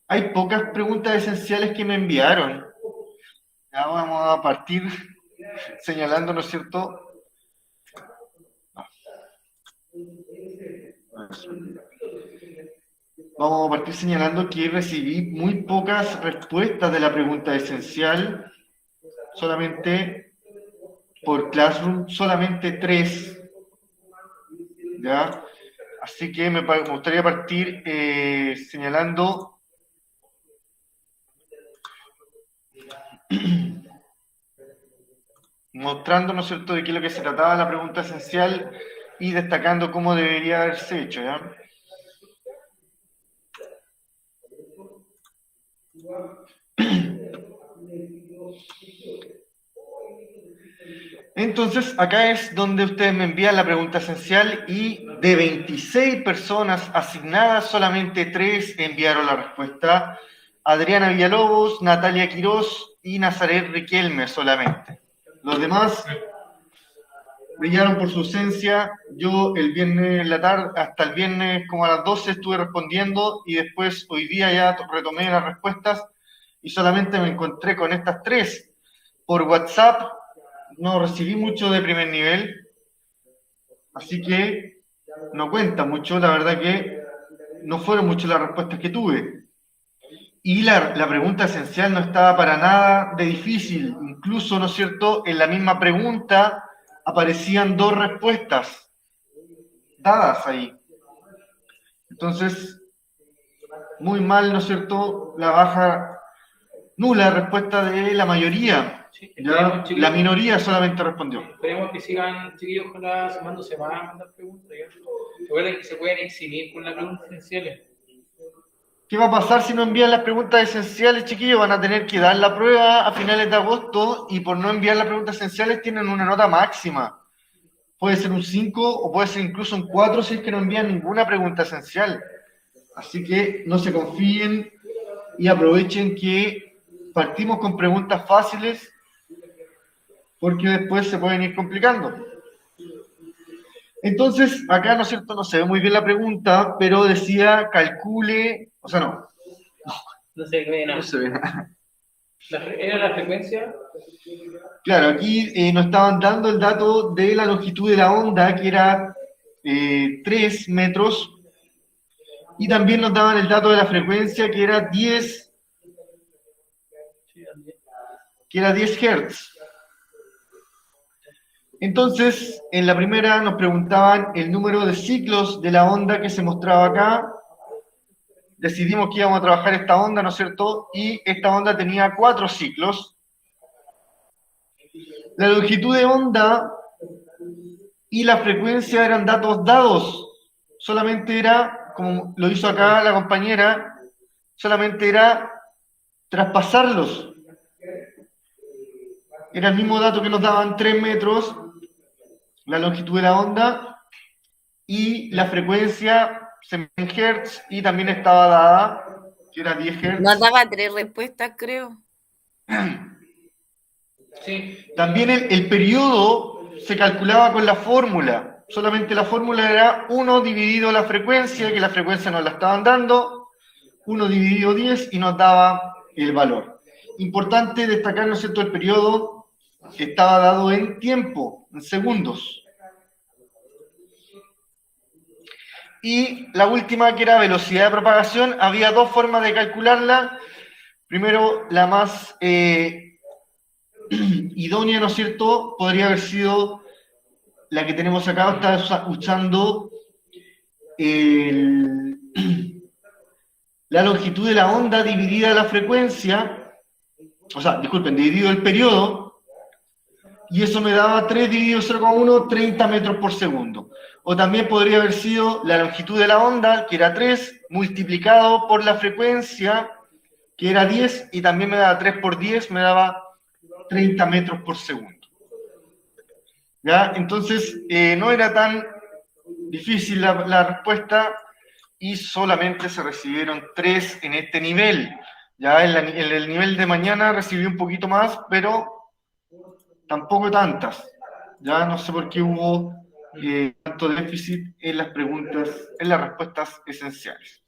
hay pocas preguntas esenciales que me enviaron. Ya vamos a partir señalando, ¿no es cierto? Vamos a partir señalando que recibí muy pocas respuestas de la pregunta esencial, solamente por Classroom, solamente 3. ¿Ya? Así que me gustaría partir señalando mostrando, ¿no es cierto?, de qué es lo que se trataba la pregunta esencial y destacando cómo debería haberse hecho, ¿ya? Entonces, acá es donde ustedes me envían la pregunta esencial y de 26 personas asignadas, solamente 3 enviaron la respuesta. Adriana Villalobos, Natalia Quirós y Nazaret Riquelme solamente. Los demás brillaron por su ausencia. Yo el viernes en la tarde, hasta el viernes como a las 12 estuve respondiendo y después hoy día ya retomé las respuestas y solamente me encontré con estas 3. Por WhatsApp no recibí mucho de primer nivel, así que no cuenta mucho, la verdad que no fueron muchas las respuestas que tuve. Y la pregunta esencial no estaba para nada de difícil, incluso, ¿no es cierto?, en la misma pregunta aparecían 2 respuestas dadas ahí. Entonces, muy mal, ¿no es cierto?, la baja, nula respuesta de la mayoría. Sí, Ya, la minoría solamente respondió. Esperemos que sigan, chiquillos, ojalá se van a mandar preguntas. Recuerden que se pueden eximir con las preguntas esenciales. ¿Qué va a pasar si no envían las preguntas esenciales, chiquillos? Van a tener que dar la prueba a finales de agosto y por no enviar las preguntas esenciales tienen una nota máxima. Puede ser un 5 o puede ser incluso un 4 si es que no envían ninguna pregunta esencial. Así que no se confíen y aprovechen que partimos con preguntas fáciles porque después se pueden ir complicando. Entonces, acá, ¿no es cierto?, no se ve muy bien la pregunta, pero decía calcule, o sea, no. No se ve nada. No se ve nada. ¿Era la frecuencia? Claro, aquí nos estaban dando el dato de la longitud de la onda, que era 3 metros, y también nos daban el dato de la frecuencia, que era 10 Hz. Entonces, en la primera nos preguntaban el número de ciclos de la onda que se mostraba acá. Decidimos que íbamos a trabajar esta onda, ¿no es cierto? Y esta onda tenía 4 ciclos. La longitud de onda y la frecuencia eran datos dados. Solamente era, como lo hizo acá la compañera, solamente era traspasarlos. Era el mismo dato que nos daban 3 metros, la longitud de la onda, y la frecuencia en Hz, y también estaba dada, que era 10 Hz. Nos daba 3 respuestas, creo. Sí. También el periodo se calculaba con la fórmula. Solamente la fórmula era 1 dividido la frecuencia, que la frecuencia nos la estaban dando, 1 dividido 10 y nos daba el valor. Importante destacar, ¿no es cierto?, el periodo que estaba dado en tiempo, en segundos. Y la última, que era velocidad de propagación, había 2 formas de calcularla. Primero, la más idónea, ¿no es cierto?, podría haber sido la que tenemos acá. Está usando la longitud de la onda dividida la frecuencia, o sea, disculpen, dividido el periodo, y eso me daba 3 dividido 0,1, 30 metros por segundo. O también podría haber sido la longitud de la onda, que era 3, multiplicado por la frecuencia, que era 10, y también me daba 3 por 10, me daba 30 metros por segundo. ¿Ya? Entonces, no era tan difícil la respuesta, y solamente se recibieron 3 en este nivel. Ya en el nivel de mañana recibí un poquito más, pero tampoco tantas. Ya no sé por qué hubo tanto déficit en las preguntas, en las respuestas esenciales.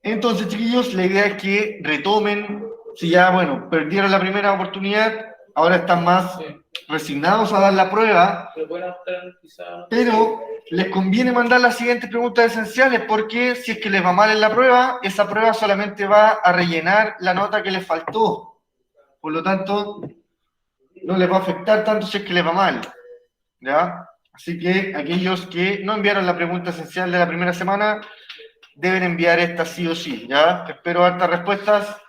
Entonces, chiquillos, la idea es que retomen, si ya, bueno, perdieron la primera oportunidad, ahora están más Sí. resignados a dar la prueba, Pero pueden optar quizá. pero les conviene mandar las siguientes preguntas esenciales porque si es que les va mal en la prueba, esa prueba solamente va a rellenar la nota que les faltó. Por lo tanto, no les va a afectar tanto si es que les va mal. ¿Ya? Así que aquellos que no enviaron la pregunta esencial de la primera semana, deben enviar esta sí o sí, ¿ya? Espero hartas respuestas.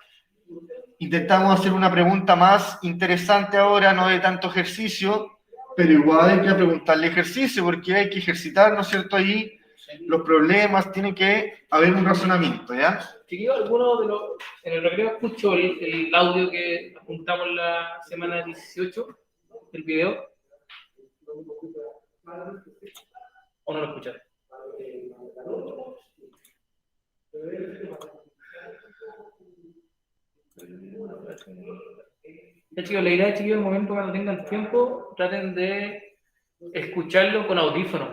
Intentamos hacer una pregunta más interesante ahora, no de tanto ejercicio, pero igual hay que preguntarle ejercicio, porque hay que ejercitar, ¿no es cierto? Ahí los problemas, tiene que haber un razonamiento, ¿ya? Chiquillos, alguno de los. En el recreo escucho el audio que apuntamos la semana 18, el video. ¿O no lo escuchaste? Ya, chicos, la idea es, chiquillos, en el momento cuando tengan tiempo, traten de escucharlo con audífono.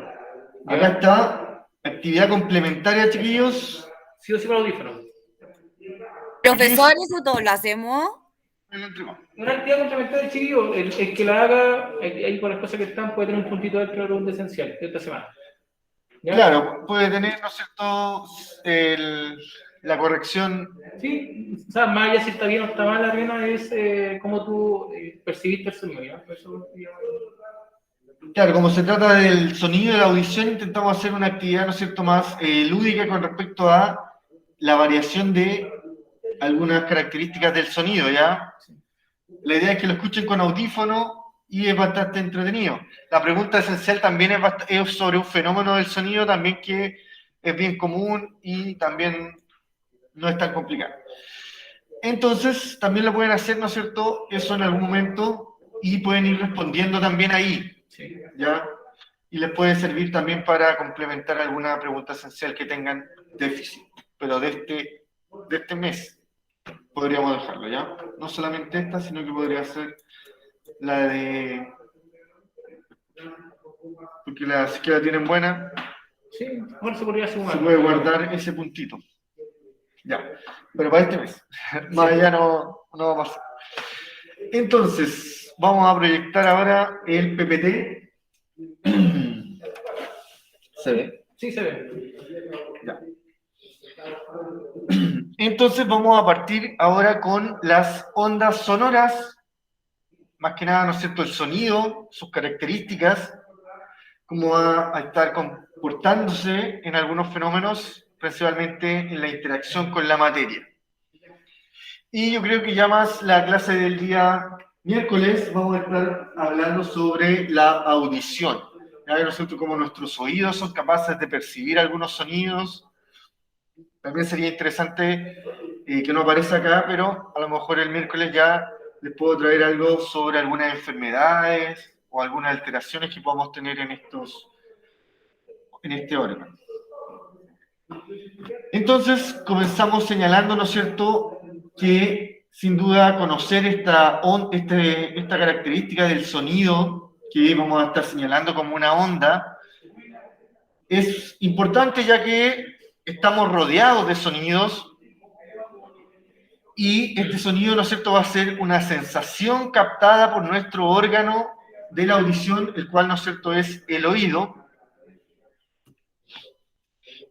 ¿Ya? Acá está, actividad complementaria, chiquillos. Sí o sí con audífono. Profesor, ¿eso todo lo hacemos? Una actividad complementaria, chiquillos, el que la haga, ahí por las cosas que están, puede tener un puntito dentro de la pregunta esencial de esta semana. ¿Ya? Claro, puede tener, ¿no es cierto?, la corrección. Sí, o sea, más allá si está bien o está mal, la pena es cómo tú percibiste el sonido, ¿ya? Eso, Claro, como se trata del sonido de la audición, intentamos hacer una actividad, ¿no es cierto?, más lúdica con respecto a la variación de algunas características del sonido, ¿ya? La idea es que lo escuchen con audífono y es bastante entretenido. La pregunta esencial también es sobre un fenómeno del sonido también que es bien común y también no es tan complicado. Entonces, también lo pueden hacer, ¿no es cierto?, eso en algún momento y pueden ir respondiendo también ahí, ¿ya? Y les puede servir también para complementar alguna pregunta esencial que tengan déficit, pero de este mes podríamos dejarlo, ¿ya? No solamente esta, sino que podría ser la de... Porque si que la tienen buena, sí, bueno, se podría sumar. se puede guardar ese puntito. Ya, pero para este mes. Más allá no va a pasar. Entonces, vamos a proyectar ahora el PPT. ¿Se ve? Sí, se ve. Ya. Entonces vamos a partir ahora con las ondas sonoras, más que nada, ¿no es cierto?, el sonido, sus características, cómo va a estar comportándose en algunos fenómenos, principalmente en la interacción con la materia. Y yo creo que ya más la clase del día miércoles vamos a estar hablando sobre la audición. Ya que nosotros, como nuestros oídos son capaces de percibir algunos sonidos, también sería interesante que no aparezca acá, pero a lo mejor el miércoles ya les puedo traer algo sobre algunas enfermedades o algunas alteraciones que podamos tener en este órgano. Entonces, comenzamos señalando, ¿no es cierto?, que sin duda conocer esta característica del sonido que vamos a estar señalando como una onda es importante, ya que estamos rodeados de sonidos y este sonido, ¿no es cierto?, va a ser una sensación captada por nuestro órgano de la audición, el cual, ¿no es cierto?, es el oído.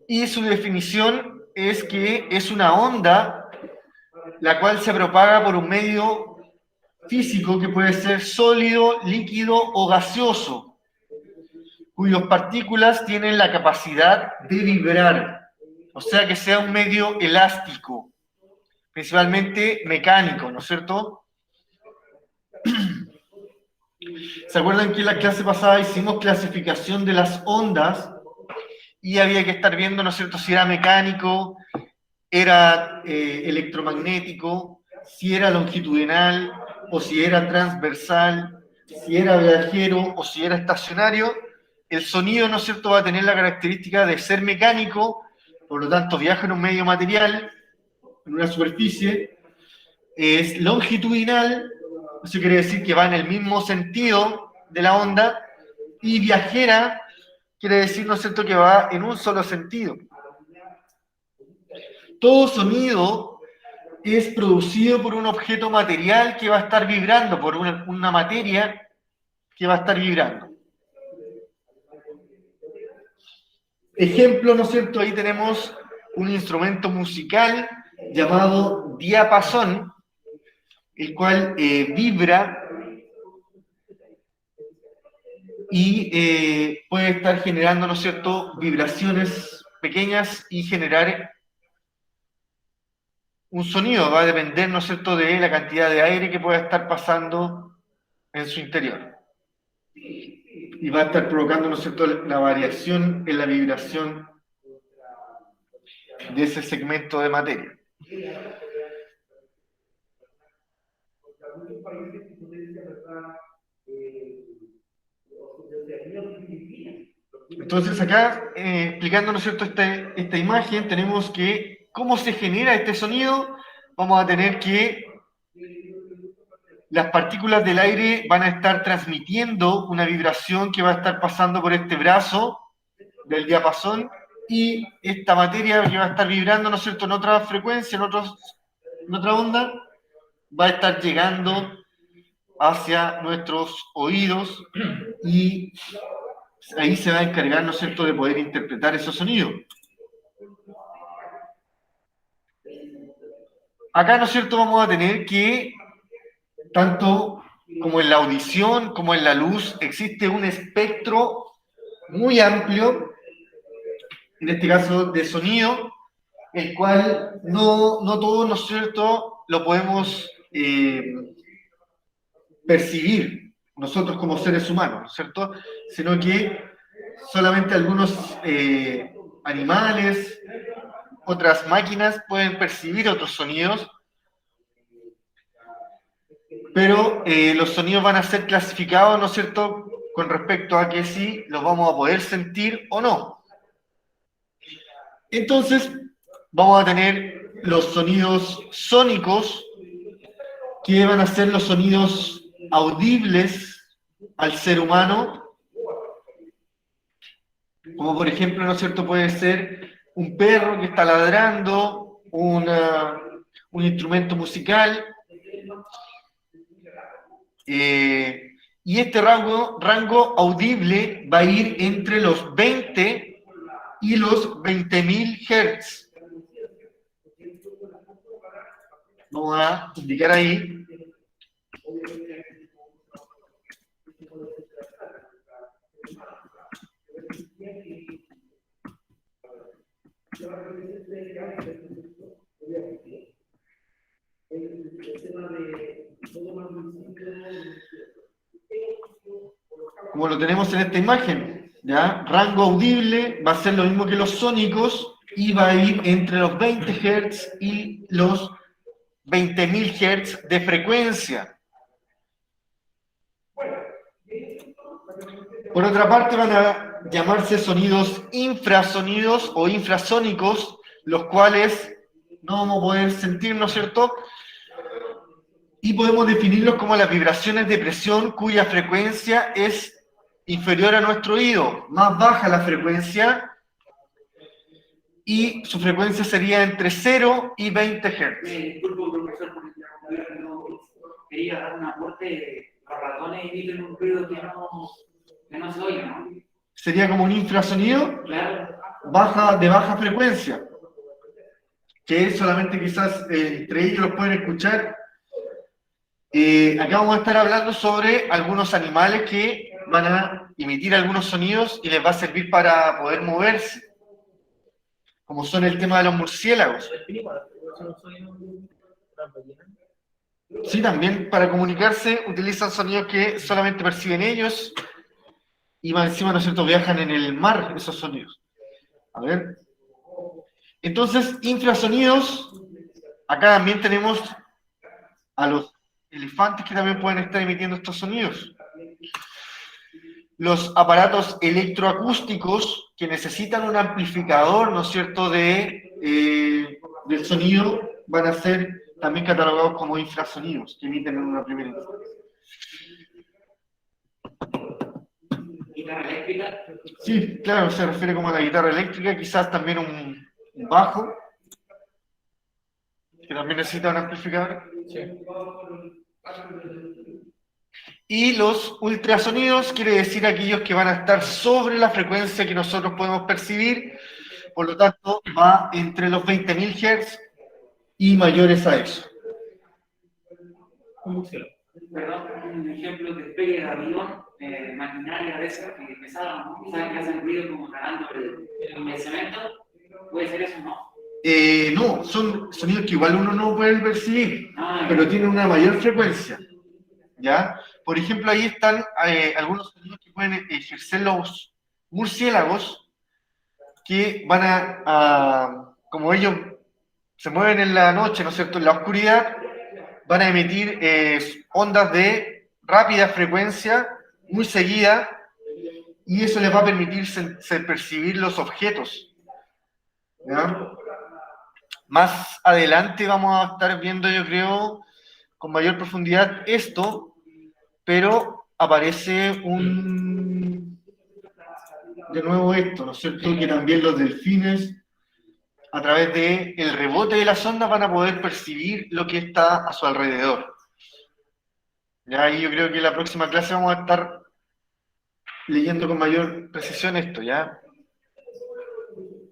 Y su definición es que es una onda la cual se propaga por un medio físico que puede ser sólido, líquido o gaseoso, cuyas partículas tienen la capacidad de vibrar, o sea que sea un medio elástico, principalmente mecánico, ¿no es cierto? ¿Se acuerdan que en la clase pasada hicimos clasificación de las ondas y había que estar viendo, ¿no es cierto?, si era mecánico, era electromagnético, si era longitudinal o si era transversal, si era viajero o si era estacionario? El sonido, ¿no es cierto?, va a tener la característica de ser mecánico, por lo tanto viaja en un medio material, en una superficie, es longitudinal, eso quiere decir que va en el mismo sentido de la onda, y viajera quiere decir, ¿no es cierto?, que va en un solo sentido. todo sonido es producido por un objeto material que va a estar vibrando, por una materia que va a estar vibrando. Ejemplo, ¿no es cierto? Ahí tenemos un instrumento musical llamado diapasón, el cual vibra y puede estar generando, ¿no es cierto?, vibraciones pequeñas y generar un sonido. Va a depender, ¿no es cierto?, de la cantidad de aire que pueda estar pasando en su interior. Y va a estar provocando, ¿no es cierto?, la variación en la vibración de ese segmento de materia. Entonces acá, explicando, ¿no es cierto?, esta imagen, tenemos que, ¿cómo se genera este sonido? Vamos a tener que las partículas del aire van a estar transmitiendo una vibración que va a estar pasando por este brazo del diapasón, y esta materia que va a estar vibrando, ¿no es cierto?, en otra frecuencia, en otra onda, va a estar llegando hacia nuestros oídos y ahí se va a encargar, ¿no es cierto?, de poder interpretar esos sonidos. Acá, ¿no es cierto?, vamos a tener que, tanto como en la audición como en la luz, existe un espectro muy amplio, en este caso de sonido, el cual no todo, ¿no es cierto?, lo podemos percibir nosotros como seres humanos, ¿no es cierto?, sino que solamente algunos animales, otras máquinas pueden percibir otros sonidos, pero los sonidos van a ser clasificados, ¿no es cierto?, con respecto a que si los vamos a poder sentir o no. Entonces, vamos a tener los sonidos sónicos, que van a ser los sonidos audibles al ser humano, como por ejemplo, ¿no es cierto?, puede ser un perro que está ladrando, un instrumento musical, y este rango audible va a ir entre los 20 y los 20.000 Hz. Vamos a indicar ahí. Como lo tenemos en esta imagen, ¿ya? Rango audible va a ser lo mismo que los sónicos y va a ir entre los 20 Hz y los 20.000 Hz de frecuencia. Por otra parte, van a llamarse sonidos infrasonidos o infrasónicos, los cuales no vamos a poder sentir, ¿no es cierto?, y podemos definirlos como las vibraciones de presión cuya frecuencia es inferior a nuestro oído. Más baja la frecuencia y su frecuencia sería entre 0 y 20 Hz. Disculpe, profesor, quería dar un aporte. Los ratones emiten un ruido que no se oye, ¿no? Sería como un infrasonido, Claro. de baja frecuencia, que solamente quizás entre ellos los pueden escuchar. Acá vamos a estar hablando sobre algunos animales que van a emitir algunos sonidos y les va a servir para poder moverse, como son el tema de los murciélagos. Sí, también para comunicarse utilizan sonidos que solamente perciben ellos y más encima, ¿no es cierto?, viajan en el mar esos sonidos. A ver. Entonces, infrasonidos, acá también tenemos a los elefantes que también pueden estar emitiendo estos sonidos. Los aparatos electroacústicos que necesitan un amplificador, ¿no es cierto?, del sonido, van a ser también catalogados como infrasonidos, que emiten en una primera instancia. ¿Guitarra eléctrica? Sí, claro, se refiere como a la guitarra eléctrica, quizás también un bajo. que también necesita un amplificador. Sí. Y los ultrasonidos quiere decir aquellos que van a estar sobre la frecuencia que nosotros podemos percibir, por lo tanto va entre los 20.000 Hz y mayores a eso. Un murciélago. Perdón, un ejemplo de despegue de avión, maquinaria a veces que pesaban, ¿no? ¿Saben que hacen ruido como ganando el cemento? ¿Puede ser eso, no? No, son sonidos que igual uno no puede percibir, Ah, pero tienen una mayor frecuencia, ¿ya? Por ejemplo, ahí están algunos sonidos que pueden ejercer los murciélagos, que van como ellos se mueven en la noche, ¿no es cierto?, en la oscuridad, van a emitir ondas de rápida frecuencia, muy seguida, y eso les va a permitir percibir los objetos, ¿ya? Más adelante vamos a estar viendo, yo creo, con mayor profundidad esto, pero aparece de nuevo esto, ¿no es cierto?, que también los delfines, a través del rebote de las ondas, van a poder percibir lo que está a su alrededor. Ya, y yo creo que en la próxima clase vamos a estar leyendo con mayor precisión esto, ¿ya?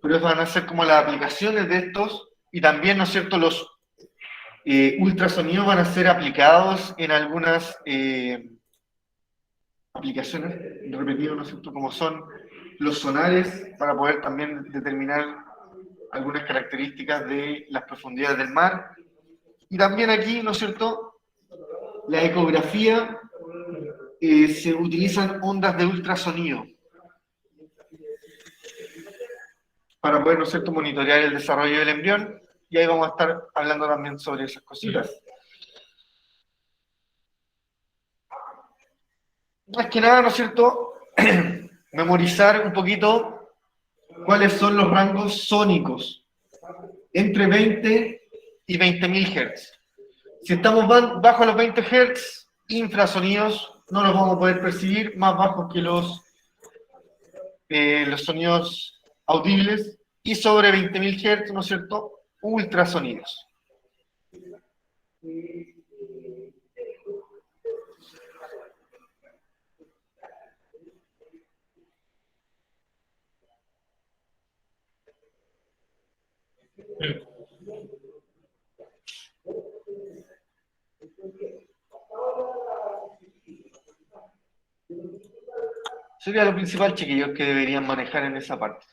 Pero van a ser como las aplicaciones de estos, y también, ¿no es cierto?, los ultrasonidos van a ser aplicados en algunas aplicaciones, repetido, ¿no es cierto?, como son los sonares, para poder también determinar algunas características de las profundidades del mar. Y también aquí, ¿no es cierto?, la ecografía, se utilizan ondas de ultrasonido para poder, ¿no es cierto?, monitorear el desarrollo del embrión, y ahí vamos a estar hablando también sobre esas cositas. Más que nada, ¿no es cierto?, memorizar un poquito cuáles son los rangos sónicos entre 20 y 20.000 Hz. Si estamos bajo los 20 Hz, infrasonidos, no los vamos a poder percibir, más bajos que los sonidos audibles, y sobre 20.000 Hz, ¿no es cierto?, ultrasonidos. Sería lo principal, chiquillos, que deberían manejar en esa parte.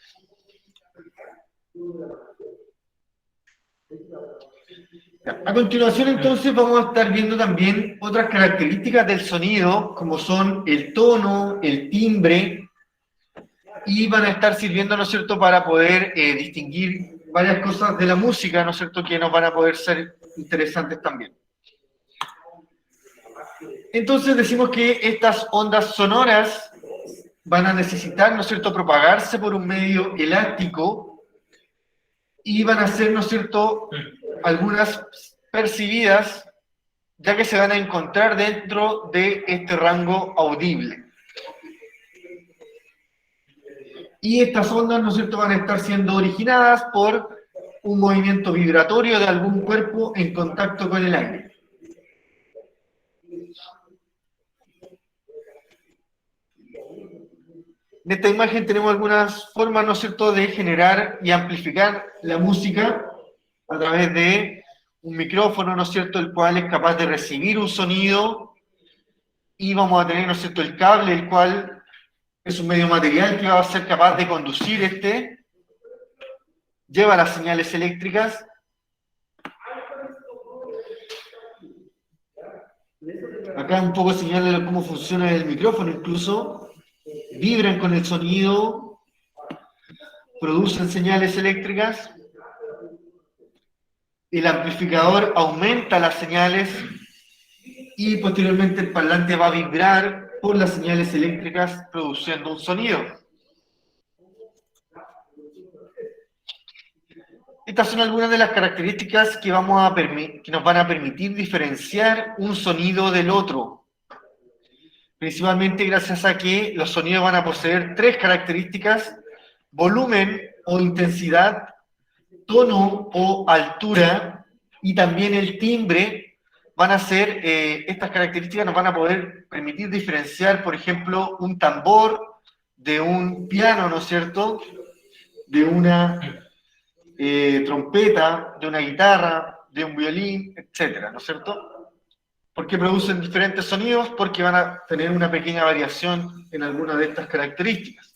A continuación, entonces, vamos a estar viendo también otras características del sonido, como son el tono, el timbre, y van a estar sirviendo, ¿no es cierto?, para poder distinguir varias cosas de la música, ¿no es cierto?, que nos van a poder ser interesantes también. Entonces decimos que estas ondas sonoras van a necesitar, ¿no es cierto?, propagarse por un medio elástico, y van a ser, ¿no es cierto?, algunas percibidas, ya que se van a encontrar dentro de este rango audible. Y estas ondas, ¿no es cierto?, van a estar siendo originadas por un movimiento vibratorio de algún cuerpo en contacto con el aire. En esta imagen tenemos algunas formas, ¿no es cierto?, de generar y amplificar la música a través de un micrófono, ¿no es cierto?, el cual es capaz de recibir un sonido, y vamos a tener, ¿no es cierto?, el cable, el cual es un medio material que va a ser capaz de conducir lleva las señales eléctricas. Acá un poco señala cómo funciona el micrófono, incluso vibran con el sonido, producen señales eléctricas. El amplificador aumenta las señales, y posteriormente el parlante va a vibrar por las señales eléctricas, produciendo un sonido. Estas son algunas de las características que nos van a permitir diferenciar un sonido del otro. Principalmente gracias a que los sonidos van a poseer tres características: volumen o intensidad, tono o altura, y también el timbre van a ser, estas características nos van a poder permitir diferenciar, por ejemplo, un tambor de un piano, ¿no es cierto?, de una trompeta, de una guitarra, de un violín, etcétera, ¿no es cierto? ¿Por qué producen diferentes sonidos? Porque van a tener una pequeña variación en alguna de estas características.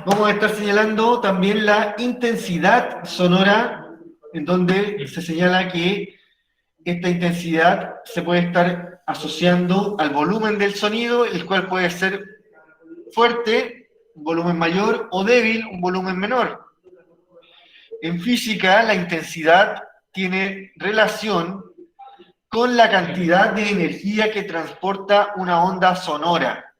Vamos a estar señalando también la intensidad sonora, en donde se señala que esta intensidad se puede estar asociando al volumen del sonido, el cual puede ser fuerte, un volumen mayor, o débil, un volumen menor. En física, la intensidad tiene relación con la cantidad de energía que transporta una onda sonora.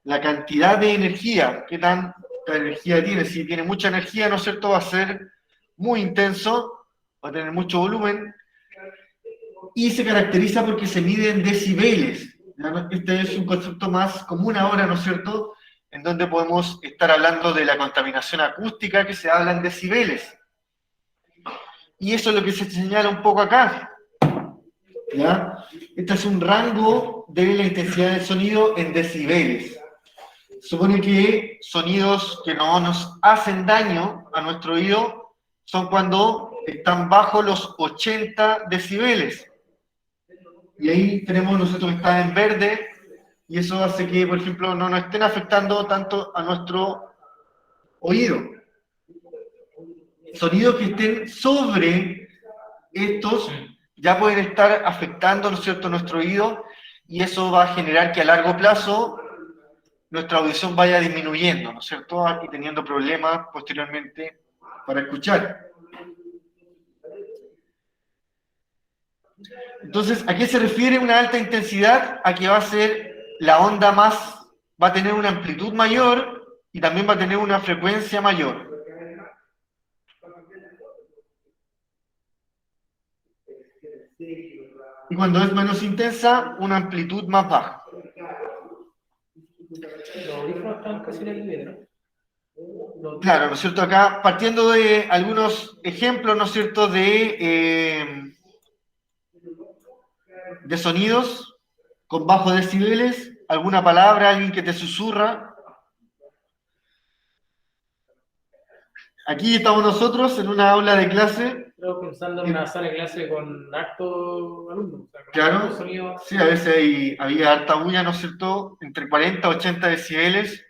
La cantidad de energía, qué tanta energía tiene. Si tiene mucha energía, ¿no es cierto?, va a ser muy intenso, va a tener mucho volumen, y se caracteriza porque se mide en decibeles. Este es un concepto más común ahora, ¿no es cierto?, en donde podemos estar hablando de la contaminación acústica, que se habla en decibeles. Y eso es lo que se señala un poco acá, ¿ya? Este es un rango de la intensidad del sonido en decibeles. Supone que sonidos que no nos hacen daño a nuestro oído son cuando están bajo los 80 decibeles. Y ahí tenemos nosotros que está en verde, y eso hace que, por ejemplo, no nos estén afectando tanto a nuestro oído. Sonidos que estén sobre estos ya pueden estar afectando, ¿no es cierto?, nuestro oído, y eso va a generar que a largo plazo nuestra audición vaya disminuyendo, ¿no es cierto?, y teniendo problemas posteriormente para escuchar. Entonces, ¿a qué se refiere una alta intensidad? A que va a ser la onda va a tener una amplitud mayor y también va a tener una frecuencia mayor. Y cuando es menos intensa, una amplitud más baja. Los audífonos están casi en el nivel, ¿no? Claro, ¿no es cierto? Acá, partiendo de algunos ejemplos, ¿no es cierto?, de sonidos con bajos decibeles, alguna palabra, alguien que te susurra. Aquí estamos nosotros en una aula de clase. Creo pensando en una sala de clase con harto alumnos. O sea, con Claro, harto sonido. sí, a veces había harta bulla, ¿no es cierto?, entre 40 y 80 decibeles.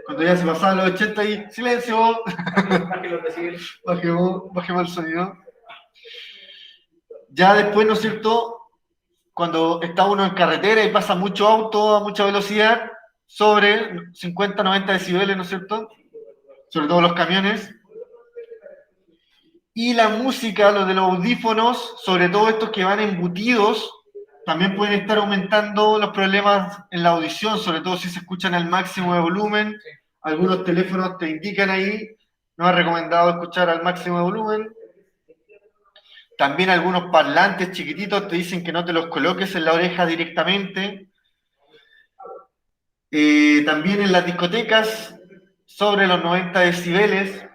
Cuando ya se pasaban los 80 y ¡silencio! Baje los decibeles. Bajemos el sonido. Ya después, ¿no es cierto?, cuando está uno en carretera y pasa mucho auto a mucha velocidad, sobre 50, 90 decibeles, ¿no es cierto?, sobre todo los camiones. Y la música, lo de los audífonos, sobre todo estos que van embutidos, también pueden estar aumentando los problemas en la audición, sobre todo si se escuchan al máximo de volumen. Algunos teléfonos te indican ahí, no es recomendado escuchar al máximo de volumen. También algunos parlantes chiquititos te dicen que no te los coloques en la oreja directamente. También en las discotecas, sobre los 90 decibeles.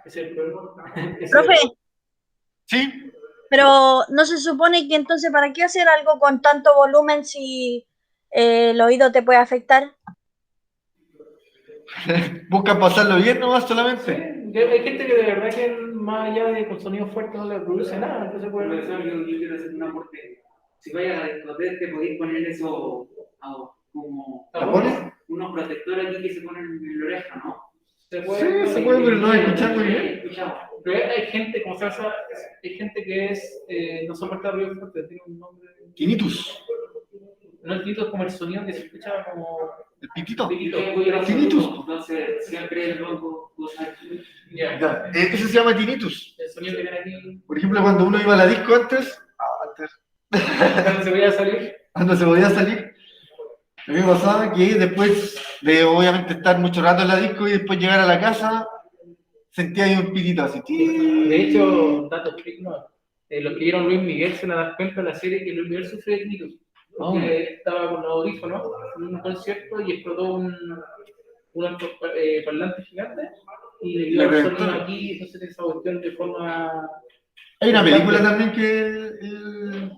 Profe, ¿Sí? pero no se supone que entonces, ¿para qué hacer algo con tanto volumen si el oído te puede afectar? Buscan pasarlo bien nomás solamente. Hay gente que de verdad que más allá de con sonidos fuertes no le produce nada, entonces puede... Profesor, yo quiero hacer un aporte. Si vayas a la discoteca, te podéis poner eso como ¿Tapones? unos protectores aquí que se ponen en la oreja, ¿no? Se puede, Sí, se puede, pero no escuchar muy bien. Escuchamos. Pero hay gente, como se hace, hay gente que es, no soporta ruido fuerte, tiene un nombre... Tinnitus. No el grito es como el sonido que se escucha como... El pitito. Tinnitus. Entonces, siempre el ronco, Ya. Ya, ese se llama tinnitus. El sonido que viene aquí... Por ejemplo, cuando uno iba a la disco antes, Cuando se veía salir... cuando se podía salir, a mí me pasaba que después de obviamente estar mucho rato en la disco y después llegar a la casa, sentía ahí un pitito así. De hecho, datos no, los que vieron Luis Miguel se van a dar cuenta de la serie que Luis Miguel sufre de tinnitus. Porque estaba con los audífonos en un concierto y explotó un parlante gigante y le Le dio el reventó. sonido aquí, entonces esa cuestión de forma... Hay una película también que el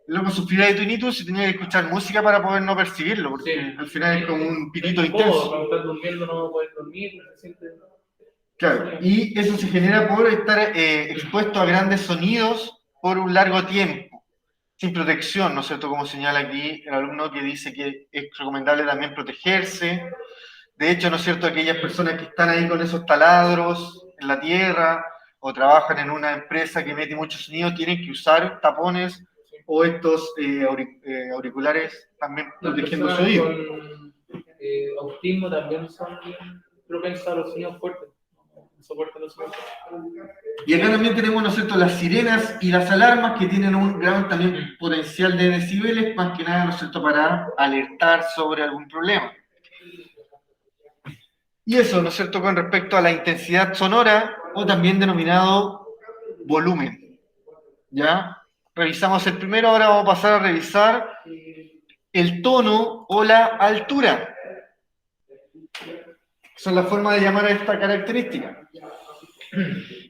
loco sufría de tinnitus y tenía que escuchar música para poder no percibirlo, porque Sí. al final es como un pitito Es incómodo, intenso. cuando estás durmiendo no puedes dormir, se siente... Claro, y eso se genera por estar expuesto a grandes sonidos por un largo tiempo, sin protección, ¿no es cierto? Como señala aquí el alumno que dice que es recomendable también protegerse. De hecho, ¿no es cierto? Aquellas personas que están ahí con esos taladros en la tierra o trabajan en una empresa que mete mucho sonido, tienen que usar tapones o estos auriculares también Las protegiendo su personas oído. con autismo también son bien propensas a los sonidos fuertes. No soportan los sonidos fuertes. Y acá también tenemos, ¿no es cierto?, las sirenas y las alarmas que tienen un gran también potencial de decibeles, más que nada, ¿no es cierto?, para alertar sobre algún problema. Y eso, ¿no es cierto?, con respecto a la intensidad sonora o también denominado volumen. ¿Ya? Revisamos el primero, ahora vamos a pasar a revisar el tono o la altura. Esa es la forma de llamar a esta característica.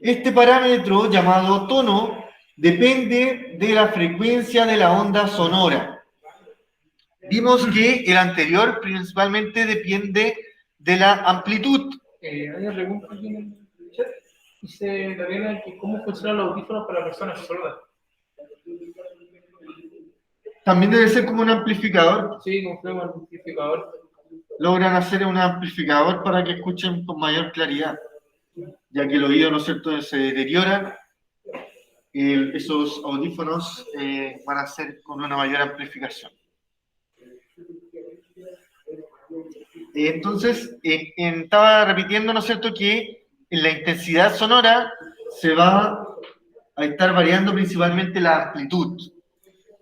Este parámetro llamado tono depende de la frecuencia de la onda sonora. Vimos que el anterior principalmente depende de la amplitud. Hay una pregunta aquí en el chat. Dice Gabriela que cómo funcionan los audífonos para personas sordas. También debe ser como un amplificador. Sí, como un amplificador. Logran hacer un amplificador para que escuchen con mayor claridad, ya que el oído, ¿no es cierto?, se deteriora. Esos audífonos van a ser con una mayor amplificación. Entonces, estaba repitiendo, ¿no es cierto?, que en la intensidad sonora se va a estar variando principalmente la amplitud.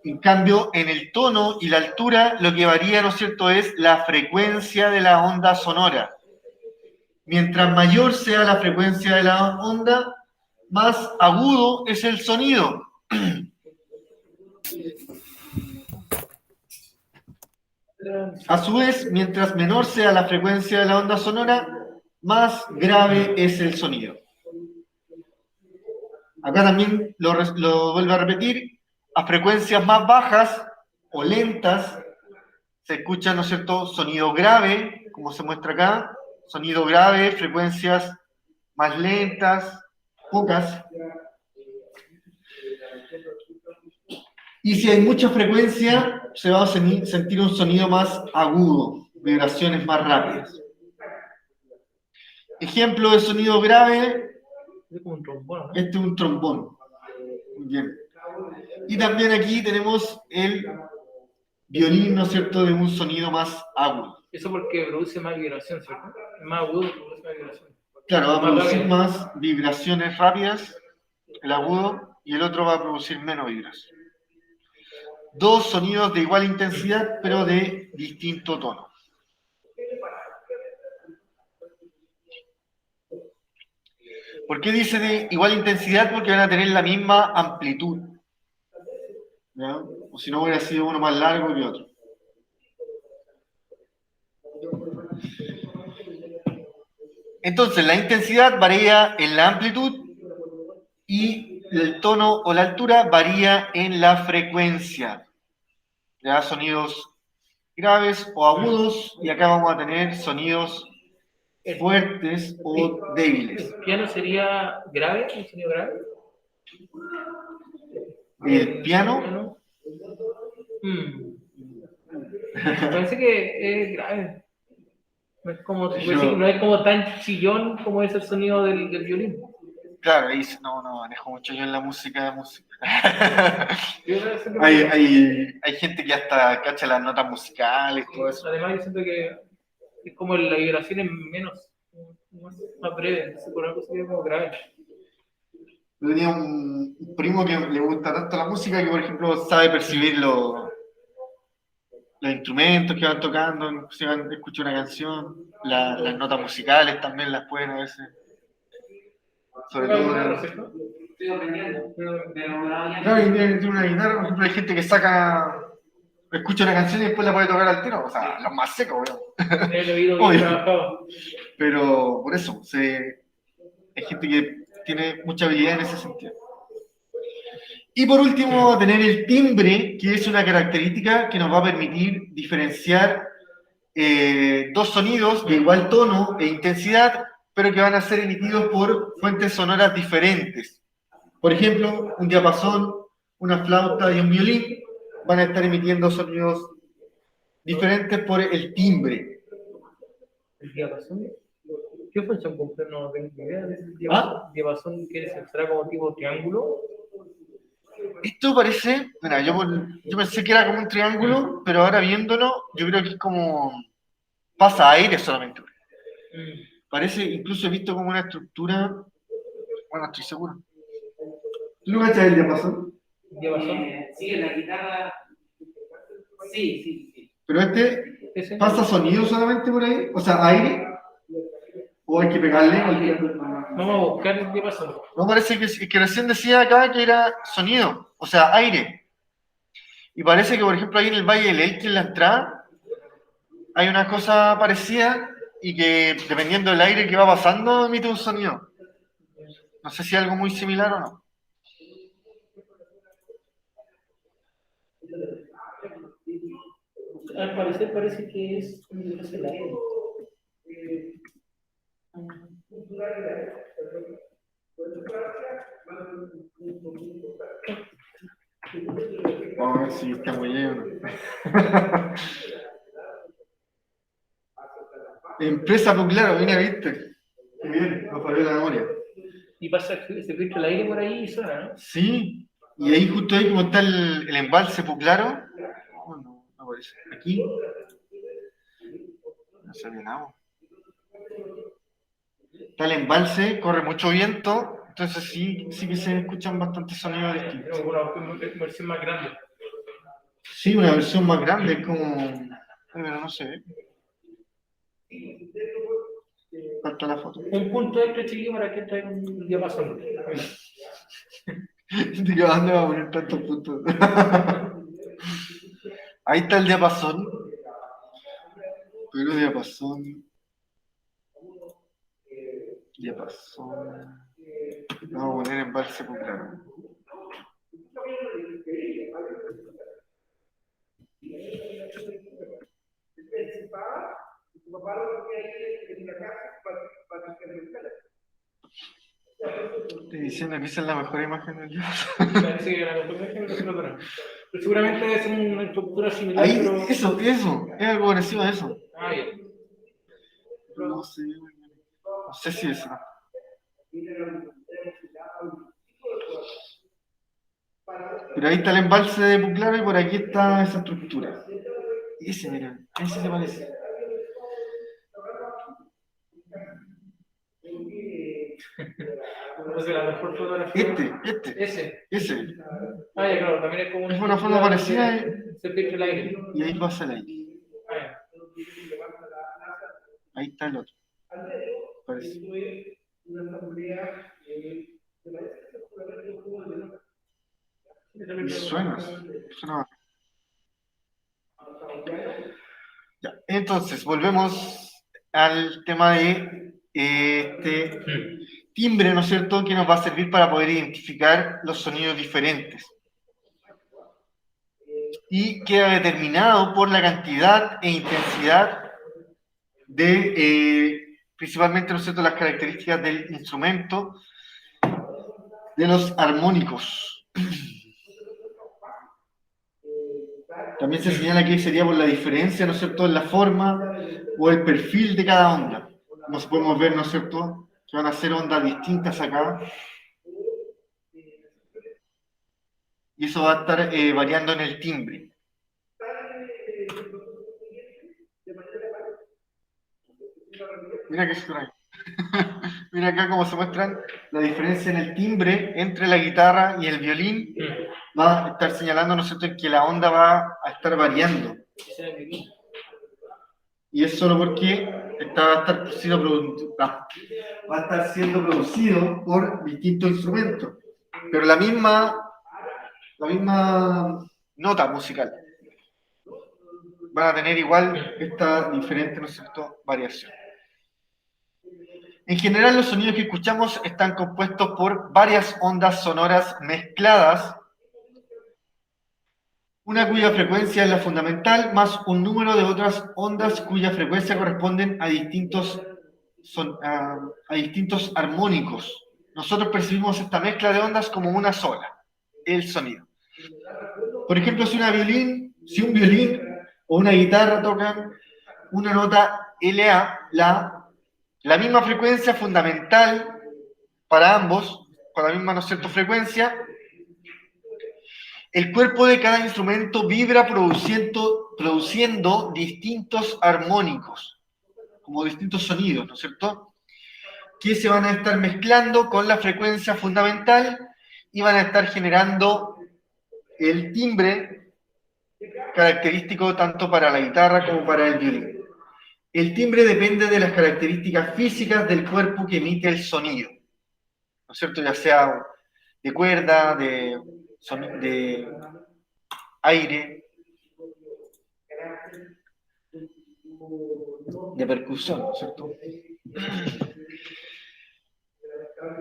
En cambio, en el tono y la altura, lo que varía, ¿no es cierto?, es la frecuencia de la onda sonora. Mientras mayor sea la frecuencia de la onda, más agudo es el sonido. A su vez, mientras menor sea la frecuencia de la onda sonora, más grave es el sonido. Acá también lo vuelvo a repetir, a frecuencias más bajas o lentas se escucha, ¿no es cierto?, sonido grave, como se muestra acá, sonido grave, frecuencias más lentas, pocas. Y si hay mucha frecuencia, se va a sentir un sonido más agudo, vibraciones más rápidas. Ejemplo de sonido grave, Es como un trombón, ¿no? este es un trombón. Muy bien. Y también aquí tenemos el violín, ¿no es cierto?, de un sonido más agudo. Eso porque produce más vibración, ¿cierto? Es más agudo, produce más vibración. Claro, va a Más producir rápido. más vibraciones rápidas, el agudo, y el otro va a producir menos vibración. Dos sonidos de igual intensidad, pero de distinto tono. ¿Por qué dice de igual intensidad? Porque van a tener la misma amplitud. ¿Ya? O si no, hubiera sido uno más largo que otro. Entonces, la intensidad varía en la amplitud y el tono o la altura varía en la frecuencia. ¿Ya? Sonidos graves o agudos, y acá vamos a tener sonidos fuertes o débiles. ¿El piano sería grave? ¿Un sonido grave? El piano, Parece que es grave. No es como, Yo- no es como tan chillón como es el sonido del violín. claro, ahí no manejo mucho yo en la música. Yo siento que- Hay gente que hasta cacha las notas musicales, todo eso. Además, yo siento que es como la vibración es menos, más breve, entonces por algo sería como grave. Yo tenía un primo que le gusta tanto la música que, por ejemplo, sabe percibir los instrumentos que van tocando, si van a escuchar una canción, las notas musicales también las pueden a veces. Sobre todo. Estoy aprendiendo, pero Claro, y tiene una guitarra, por ejemplo, hay gente que saca escucha una canción y después la puede tocar al tiro, o sea, los más secos, weón. El oído Obvio. bien trabajado. Pero por eso, hay gente que tiene mucha habilidad en ese sentido. Y por último, tener el timbre, que es una característica que nos va a permitir diferenciar dos sonidos de igual tono e intensidad, pero que van a ser emitidos por fuentes sonoras diferentes. Por ejemplo, un diapasón, una flauta y un violín van a estar emitiendo sonidos diferentes por el timbre. ¿El diapasón? ¿Qué función cumple? No tengo idea de ese diapasón. ¿Diapasón que será como tipo triángulo? Esto parece, mira, yo pensé que era como un triángulo, pero ahora viéndolo, yo creo que es como pasa aire solamente. Parece, incluso he visto como una estructura, bueno, estoy seguro. ¿Tú lo cachas el diapasón? ¿Diapasón? Sí, en la guitarra. Sí. Pero ¿Ese? ¿pasa sonido solamente por ahí? O sea, aire. ¿O hay que pegarle? Vamos a buscar el diapasón. No, parece que recién decía acá que era sonido, o sea, aire. Y parece que, por ejemplo, ahí en el Valle del Elqui, en la entrada, hay una cosa parecida y que, dependiendo del aire que va pasando, emite un sonido. No sé si es algo muy similar o no. Al parecer parece que es el aire. Vamos a ver si está muy lleno. Empresa Puclaro, mira, viste. Qué bien, nos falló la memoria. Y pasa, se filtra el aire por ahí y suena, ¿no? Sí, y ahí justo ahí como está el embalse Puclaro. No aparece. Aquí. No se ve nada. Está el embalse, corre mucho viento, entonces sí que se escuchan bastantes sonidos distintos. Es una versión más grande. Sí, una versión más grande, como... Pero no sé. Falta la foto. Un punto extra, chiquillo, para que traiga un diapasón. ¿De dónde va a poner tantos puntos? Ahí está el diapasón. Pero diapasón. Vamos a poner embalse Puclaro. Estoy diciendo que esa es la mejor imagen del diapasón. Parece que la mejor imagen no se lo dará. Pero seguramente debe ser una estructura similar. Ahí, pero... eso, es algo parecido a eso. Ah, bien. No sé si es eso. Pero ahí está el embalse de Puclaro y por aquí está esa estructura. Ese, mira, ese se parece. No sé, la mejor fotografía. Ese. Ah, ya, claro, también es como Es una forma parecida se filtra el aire. y ahí pasa el aire. Ah, ya. Ahí está el otro. Parece. Y suena. Ya, entonces, volvemos al tema de este timbre, ¿no es cierto?, que nos va a servir para poder identificar los sonidos diferentes. Y queda determinado por la cantidad e intensidad de, principalmente, ¿no es cierto?, las características del instrumento, de los armónicos. También se señala que sería por la diferencia, ¿no es cierto?, en la forma o el perfil de cada onda. Como podemos ver, ¿no es cierto?, que van a ser ondas distintas acá. Y eso va a estar variando en el timbre. Mira qué extraño. Mira acá cómo se muestran la diferencia en el timbre entre la guitarra y el violín. Va a estar señalando, ¿no es cierto?, que la onda va a estar variando. Y es solo porque va a estar siendo producido por distintos instrumentos, pero la misma nota musical. van a tener igual esta diferente, ¿no es cierto?, variación. En general, los sonidos que escuchamos están compuestos por varias ondas sonoras mezcladas, una cuya frecuencia es la fundamental, más un número de otras ondas cuya frecuencia corresponden a distintos armónicos. Nosotros percibimos esta mezcla de ondas como una sola, el sonido. Por ejemplo, si un violín o una guitarra tocan una nota LA, la misma frecuencia fundamental para ambos, con la misma, ¿no es cierto?, frecuencia, el cuerpo de cada instrumento vibra produciendo distintos armónicos, como distintos sonidos, ¿no es cierto?, que se van a estar mezclando con la frecuencia fundamental y van a estar generando el timbre característico tanto para la guitarra como para el violín. El timbre depende de las características físicas del cuerpo que emite el sonido, ¿no es cierto?, ya sea de cuerda, de aire, de percusión, ¿no es cierto?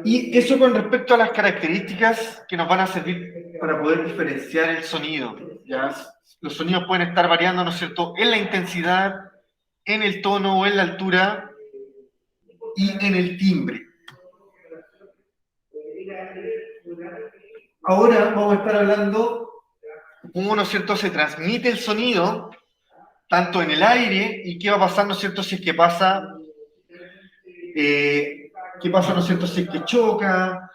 Y eso con respecto a las características que nos van a servir para poder diferenciar el sonido. ¿Ya? Los sonidos pueden estar variando, ¿no es cierto?, en la intensidad, en el tono o en la altura y en el timbre. Ahora vamos a estar hablando cómo, ¿no es cierto?, se transmite el sonido tanto en el aire y qué va a pasar, ¿no es cierto?, si es que pasa, ¿no es cierto?, si es que choca,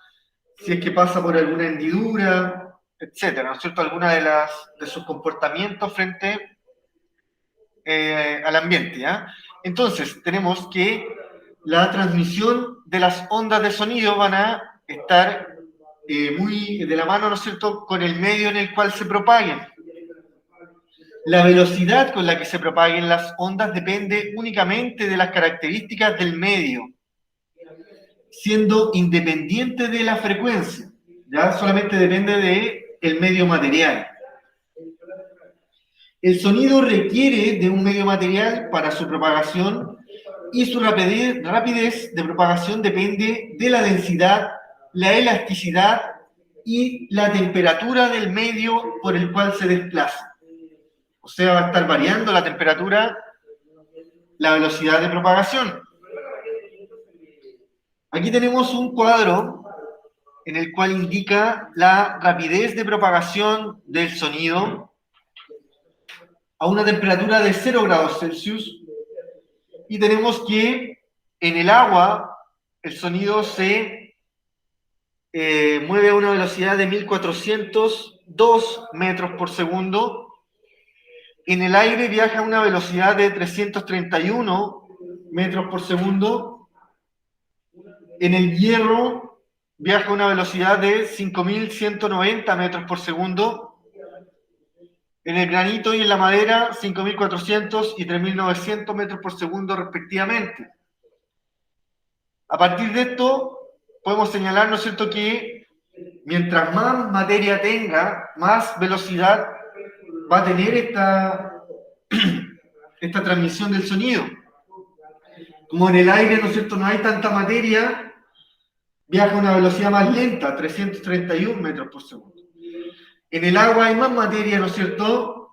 si es que pasa por alguna hendidura, etcétera, ¿no es cierto?, alguna de sus comportamientos frente al ambiente, ¿ya? Entonces, tenemos que la transmisión de las ondas de sonido van a estar muy de la mano, ¿no es cierto?, con el medio en el cual se propaguen. La velocidad con la que se propaguen las ondas depende únicamente de las características del medio, siendo independiente de la frecuencia, ¿ya? Solamente depende del medio material. El sonido requiere de un medio material para su propagación y su rapidez de propagación depende de la densidad, la elasticidad y la temperatura del medio por el cual se desplaza. O sea, va a estar variando la temperatura, la velocidad de propagación. Aquí tenemos un cuadro en el cual indica la rapidez de propagación del sonido a una temperatura de 0 grados Celsius, y tenemos que en el agua el sonido se mueve a una velocidad de 1402 metros por segundo, en el aire viaja a una velocidad de 331 metros por segundo, en el hierro viaja a una velocidad de 5.190 metros por segundo, en el granito y en la madera 5.400 y 3.900 metros por segundo respectivamente. A partir de esto podemos señalar, ¿no es cierto?, que mientras más materia tenga, más velocidad va a tener esta transmisión del sonido. Como en el aire, ¿no es cierto?, no hay tanta materia, viaja a una velocidad más lenta, 331 metros por segundo. En el agua hay más materia, ¿no es cierto?,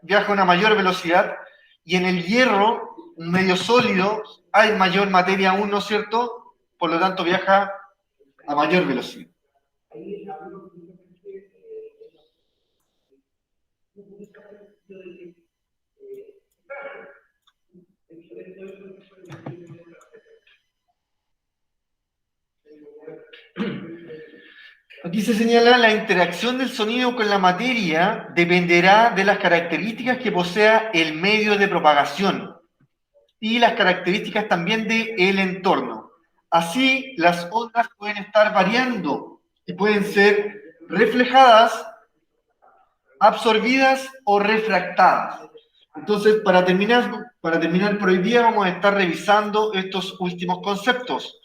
viaja a una mayor velocidad, y en el hierro, un medio sólido, hay mayor materia aún, ¿no es cierto?, por lo tanto viaja a mayor velocidad. Aquí se señala la interacción del sonido con la materia dependerá de las características que posea el medio de propagación y las características también del entorno. Así, las ondas pueden estar variando y pueden ser reflejadas, absorbidas o refractadas. Entonces, para terminar por hoy día, vamos a estar revisando estos últimos conceptos.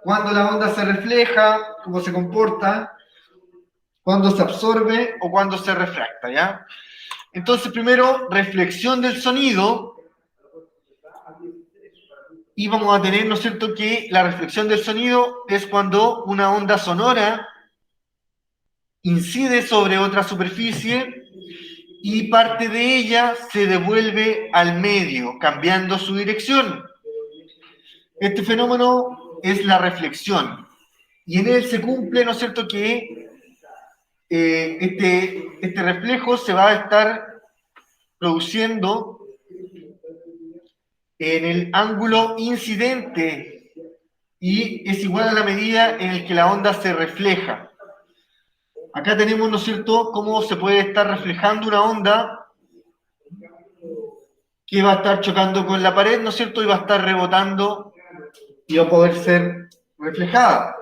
Cuando la onda se refleja, cómo se comporta, cuando se absorbe o cuando se refracta, ¿ya? Entonces, primero, reflexión del sonido. Y vamos a tener, ¿no es cierto?, que la reflexión del sonido es cuando una onda sonora incide sobre otra superficie y parte de ella se devuelve al medio, cambiando su dirección. Este fenómeno es la reflexión. Y en él se cumple, ¿no es cierto?, que este reflejo se va a estar produciendo en el ángulo incidente y es igual a la medida en el que la onda se refleja. Acá tenemos, ¿no es cierto?, cómo se puede estar reflejando una onda que va a estar chocando con la pared, ¿no es cierto?, y va a estar rebotando y va a poder ser reflejada.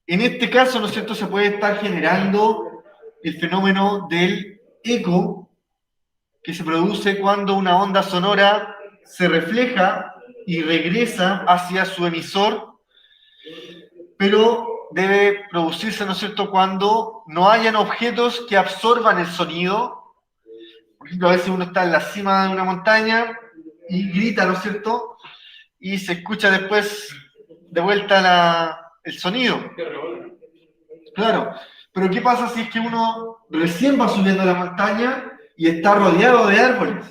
En este caso, ¿no es cierto?, se puede estar generando el fenómeno del eco que se produce cuando una onda sonora se refleja y regresa hacia su emisor, pero debe producirse, ¿no es cierto?, cuando no hayan objetos que absorban el sonido. Por ejemplo, a veces uno está en la cima de una montaña y grita, ¿no es cierto?, y se escucha después de vuelta el sonido. Claro, pero ¿qué pasa si es que uno recién va subiendo a la montaña y está rodeado de árboles?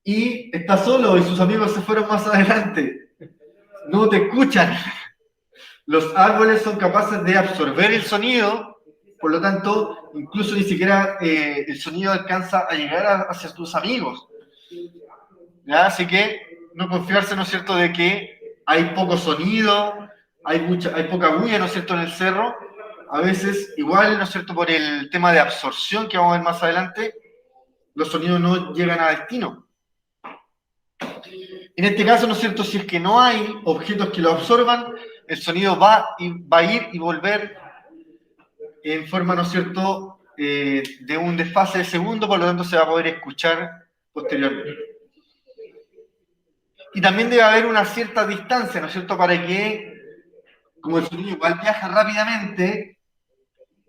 Y está solo y sus amigos se fueron más adelante. No te escuchan. Los árboles son capaces de absorber el sonido, por lo tanto, incluso ni siquiera el sonido alcanza a llegar hacia tus amigos. ¿Ya? Así que no confiarse, ¿no es cierto?, de que hay poco sonido, hay poca bulla, ¿no es cierto?, en el cerro. A veces, igual, ¿no es cierto?, por el tema de absorción que vamos a ver más adelante, los sonidos no llegan a destino. En este caso, ¿no es cierto?, si es que no hay objetos que lo absorban, el sonido va a ir y volver en forma, ¿no es cierto?, de un desfase de segundo, por lo tanto se va a poder escuchar posteriormente. Y también debe haber una cierta distancia, ¿no es cierto?, para que, como el sonido igual viaja rápidamente,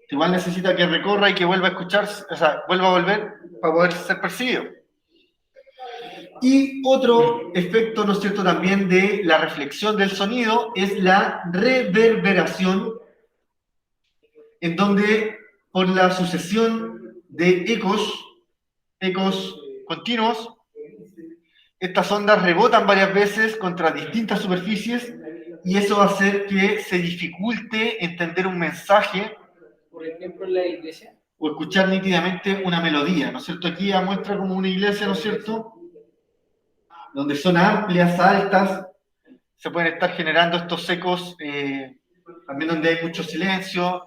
igual necesita que recorra y que vuelva a escucharse, o sea, vuelva a volver para poder ser percibido. Y otro efecto, ¿no es cierto?, también de la reflexión del sonido es la reverberación, en donde por la sucesión de ecos continuos, estas ondas rebotan varias veces contra distintas superficies y eso va a hacer que se dificulte entender un mensaje, Por ejemplo, en la iglesia. O escuchar nítidamente una melodía, ¿no es cierto? Aquí muestra como una iglesia, ¿no es cierto?, donde son amplias, altas, se pueden estar generando estos ecos, también donde hay mucho silencio,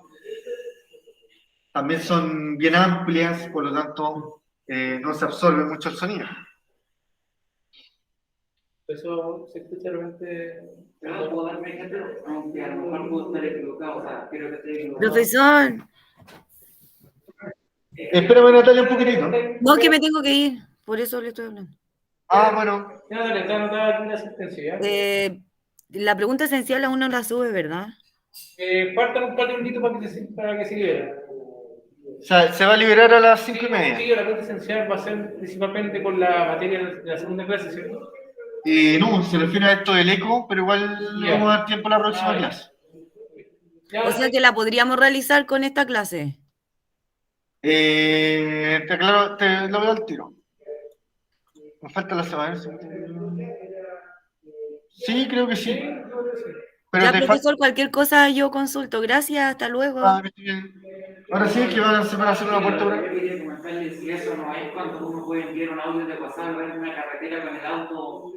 también son bien amplias, por lo tanto no se absorbe mucho el sonido. Eso se escucha realmente. Pero puedo darme ejemplo, aunque a lo mejor puedo estar equivocado, o sea, quiero que esté equivocado. Profesor, Espérame, Natalia, un poquitito. no, que me tengo que ir, por eso le estoy hablando. Ah, bueno. Ya, dale, está anotada aquí la asistencia, ¿ya? La pregunta esencial aún no la sube, ¿verdad? Faltan un par de minutitos para que se libere. O sea, se va a liberar a las 5:30. Sí, la pregunta esencial va a ser principalmente con la materia de la segunda clase, ¿cierto? No, se refiere a esto del eco, pero igual le vamos a dar tiempo a la próxima clase. Ya, O sea que la podríamos realizar con esta clase. Claro, te lo veo al tiro. Me falta la semana. Sí, creo que sí. Pero Ya, te profesor, cualquier cosa yo consulto. Gracias, hasta luego. Ahora sí que van a hacer una puerta por ahí. Quería comentarles si eso no es cuando uno puede enviar un audio de WhatsApp en una carretera con el auto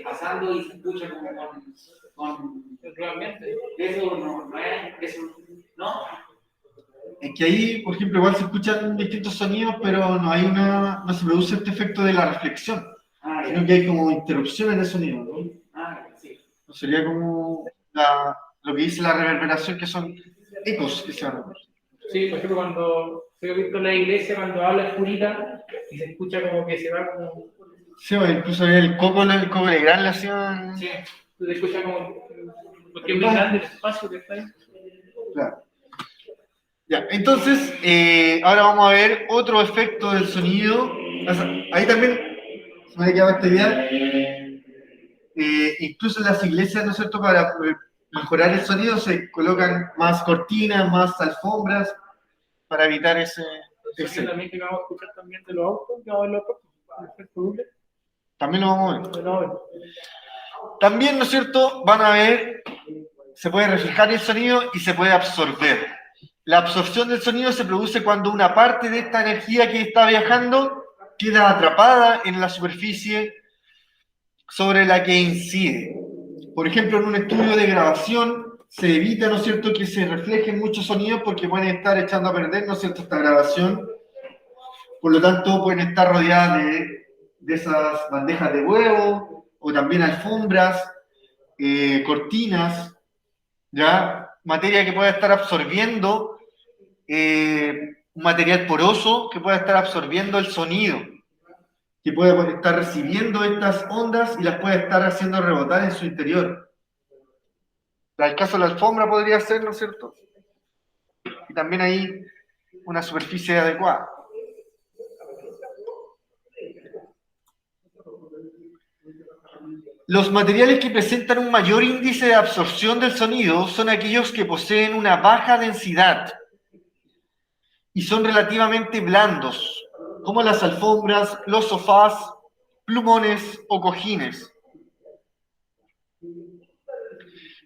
pasando y se escucha como con realmente. eso no es, eso no. Es que ahí, por ejemplo, igual se escuchan distintos sonidos, pero no se produce este efecto de la reflexión, sino que hay como interrupciones de sonido, ¿no? Sí. No sería como lo que dice la reverberación, que son ecos que se van a ver. Sí, por ejemplo, cuando se ha visto en la iglesia, cuando habla Espurita y se escucha como que se va como. Sí, incluso el coco Legrand le hacían. Sí, se escucha como. Porque es muy grande el espacio que está ahí. Claro. Ya, entonces, ahora vamos a ver otro efecto del sonido. O sea, ahí también se me ha quedado esta idea. Incluso en las iglesias, ¿no es cierto?, para mejorar el sonido se colocan más cortinas, más alfombras para evitar ese. También que vamos a escuchar también de los autos, que vamos a ver los autos, el efecto doble. También lo vamos a ver. Lo vamos a ver. También, ¿no es cierto?, van a ver, se puede reflejar el sonido y se puede absorber. La absorción del sonido se produce cuando una parte de esta energía que está viajando queda atrapada en la superficie sobre la que incide. Por ejemplo, en un estudio de grabación se evita, ¿no es cierto?, que se reflejen muchos sonidos porque pueden estar echando a perder, ¿no es cierto?, esta grabación. Por lo tanto, pueden estar rodeadas de esas bandejas de huevo o también alfombras, cortinas, ¿ya? Materia que pueda estar absorbiendo, un material poroso que pueda estar absorbiendo el sonido, que pueda estar recibiendo estas ondas y las puede estar haciendo rebotar en su interior. El caso de la alfombra podría ser, ¿no es cierto? Y también hay una superficie adecuada. Los materiales que presentan un mayor índice de absorción del sonido son aquellos que poseen una baja densidad y son relativamente blandos, como las alfombras, los sofás, plumones o cojines.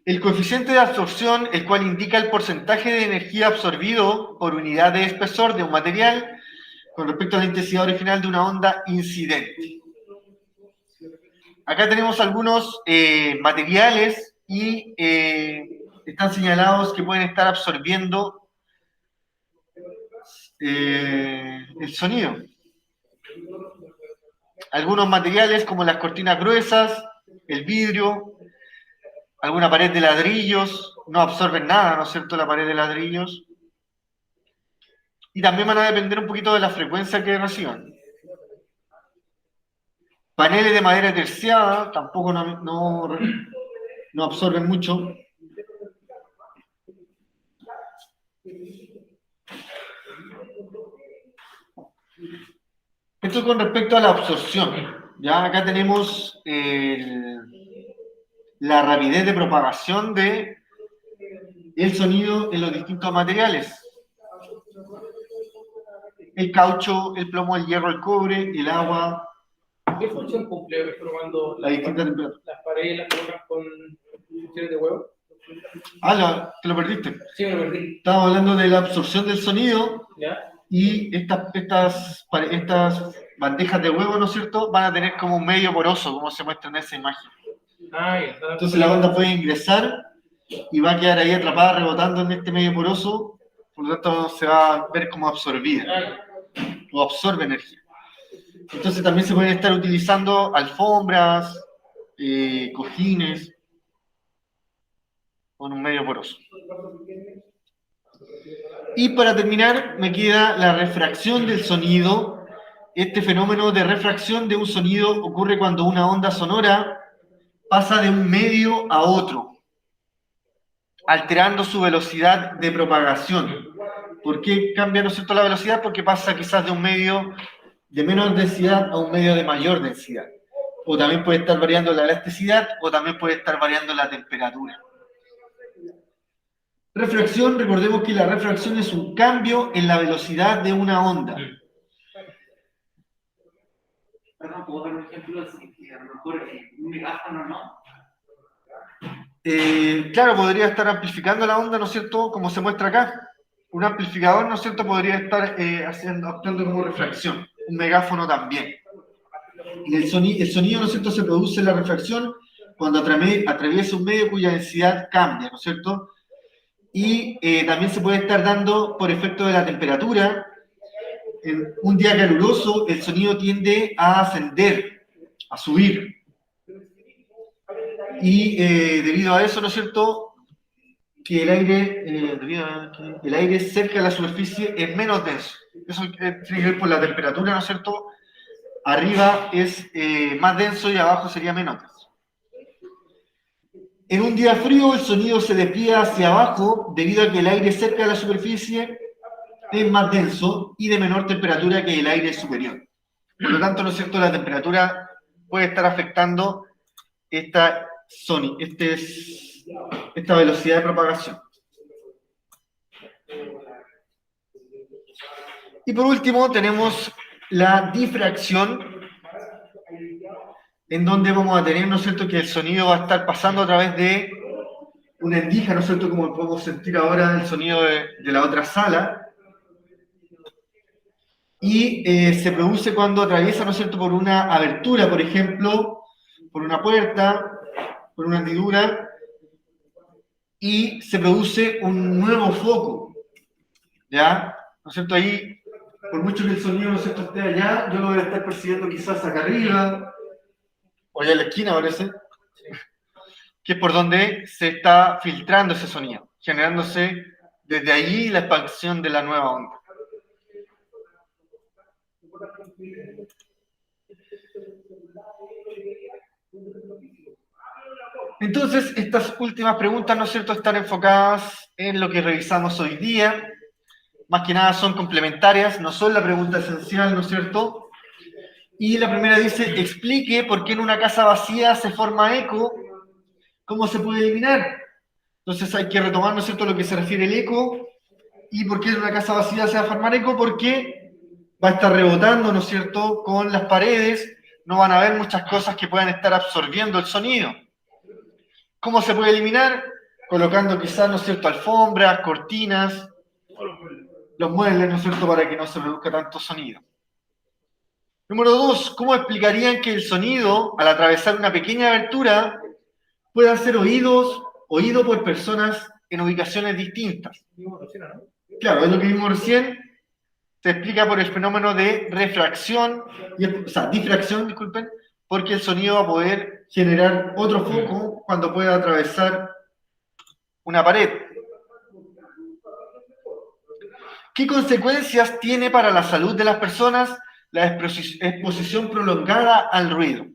El coeficiente de absorción, el cual indica el porcentaje de energía absorbido por unidad de espesor de un material con respecto a la intensidad original de una onda incidente. Acá tenemos algunos materiales y están señalados que pueden estar absorbiendo el sonido. Algunos materiales como las cortinas gruesas, el vidrio, alguna pared de ladrillos, no absorben nada, ¿no es cierto?, la pared de ladrillos. Y también van a depender un poquito de la frecuencia que reciban. Paneles de madera terciada tampoco no absorben mucho. Esto con respecto a la absorción. Ya acá tenemos la rapidez de propagación del sonido en los distintos materiales. El caucho, el plomo, el hierro, el cobre, el agua. ¿Qué función cumple cuando La distinta temperatura. las paredes las colocan con funciones de huevo? Te lo perdiste. Sí, me lo perdí. Estábamos hablando de la absorción del sonido. ¿Ya? Y estas bandejas de huevo, ¿no es cierto?, van a tener como un medio poroso, como se muestra en esa imagen. Entonces la onda puede ingresar y va a quedar ahí atrapada, rebotando en este medio poroso, por lo tanto se va a ver como absorbida, o absorbe energía. Entonces también se pueden estar utilizando alfombras, cojines, con un medio poroso. Y para terminar, me queda la refracción del sonido. Este fenómeno de refracción de un sonido ocurre cuando una onda sonora pasa de un medio a otro, alterando su velocidad de propagación. ¿Por qué cambia, ¿no es cierto?, la velocidad? Porque pasa quizás de un medio de menor densidad a un medio de mayor densidad. O también puede estar variando la elasticidad, o también puede estar variando la temperatura. Refracción, recordemos que la refracción es un cambio en la velocidad de una onda. Perdón, ¿puedo dar un ejemplo? A lo mejor un megáfono, ¿no? Claro, podría estar amplificando la onda, ¿no es cierto?, como se muestra acá. Un amplificador, ¿no es cierto?, podría estar actuando como refracción. Un megáfono también. Y el sonido, ¿no es cierto?, se produce en la refracción cuando atraviesa un medio cuya densidad cambia, ¿no es cierto? Y también se puede estar dando por efecto de la temperatura. En un día caluroso, el sonido tiende a ascender, a subir. Y debido a eso, ¿no es cierto?, que el aire cerca de la superficie es menos denso. Eso tiene que ver por la temperatura, ¿no es cierto? Arriba es más denso y abajo sería menos denso. En un día frío, el sonido se desvía hacia abajo debido a que el aire cerca de la superficie es más denso y de menor temperatura que el aire superior. Por lo tanto, ¿no es cierto?, la temperatura puede estar afectando esta velocidad de propagación. Y por último tenemos la difracción, en donde vamos a tener, ¿no es cierto?, que el sonido va a estar pasando a través de una endija, ¿no es cierto?, como podemos sentir ahora el sonido de la otra sala, y se produce cuando atraviesa, ¿no es cierto?, por una abertura, por ejemplo, por una puerta, por una hendidura, y se produce un nuevo foco, ¿ya? ¿No es cierto? Ahí, por mucho que el sonido, ¿no es cierto?, esté allá, yo lo voy a estar percibiendo quizás acá arriba, o allá en la esquina, parece, que es por donde se está filtrando ese sonido, generándose desde allí la expansión de la nueva onda. Entonces, estas últimas preguntas, ¿no es cierto?, están enfocadas en lo que revisamos hoy día. Más que nada son complementarias, no son la pregunta esencial, ¿no es cierto? Y la primera dice, explique por qué en una casa vacía se forma eco, ¿cómo se puede eliminar? Entonces hay que retomar, ¿no es cierto?, lo que se refiere al eco, y por qué en una casa vacía se va a formar eco, porque va a estar rebotando, ¿no es cierto?, con las paredes, no van a haber muchas cosas que puedan estar absorbiendo el sonido. ¿Cómo se puede eliminar? Colocando quizás, ¿no es cierto?, alfombras, cortinas, los muebles, ¿no es cierto?, para que no se produzca tanto sonido. Número 2, ¿cómo explicarían que el sonido, al atravesar una pequeña abertura, pueda ser oído por personas en ubicaciones distintas? Claro, es lo que vimos recién. Se explica por el fenómeno de refracción, difracción, disculpen, porque el sonido va a poder generar otro foco cuando pueda atravesar una pared. ¿Qué consecuencias tiene para la salud de las personas la exposición prolongada al ruido?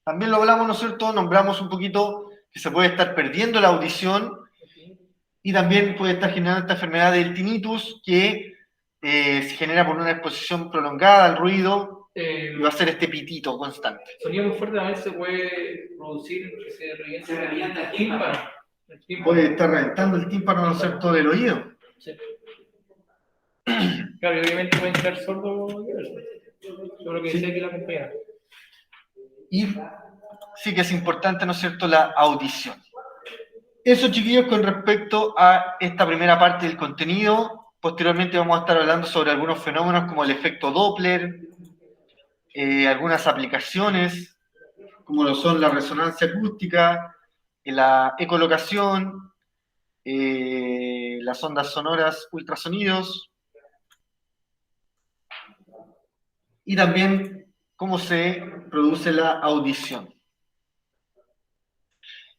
También lo hablamos, ¿no es cierto? Nombramos un poquito que se puede estar perdiendo la audición y también puede estar generando esta enfermedad del tinnitus que se genera por una exposición prolongada al ruido y va a ser este pitito constante. Sonido muy fuerte también se puede producir que se revienta el tímpano. Puede estar reventando el tímpano, ¿no es cierto?, del oído. Sí. Claro, y obviamente pueden quedar sordos. Yo lo que decía aquí la compañera. Y sí que es importante, ¿no es cierto?, la audición. Eso, chiquillos, con respecto a esta primera parte del contenido. Posteriormente vamos a estar hablando sobre algunos fenómenos como el efecto Doppler, algunas aplicaciones, como lo son la resonancia acústica, la ecolocación, las ondas sonoras ultrasonidos, y también cómo se produce la audición.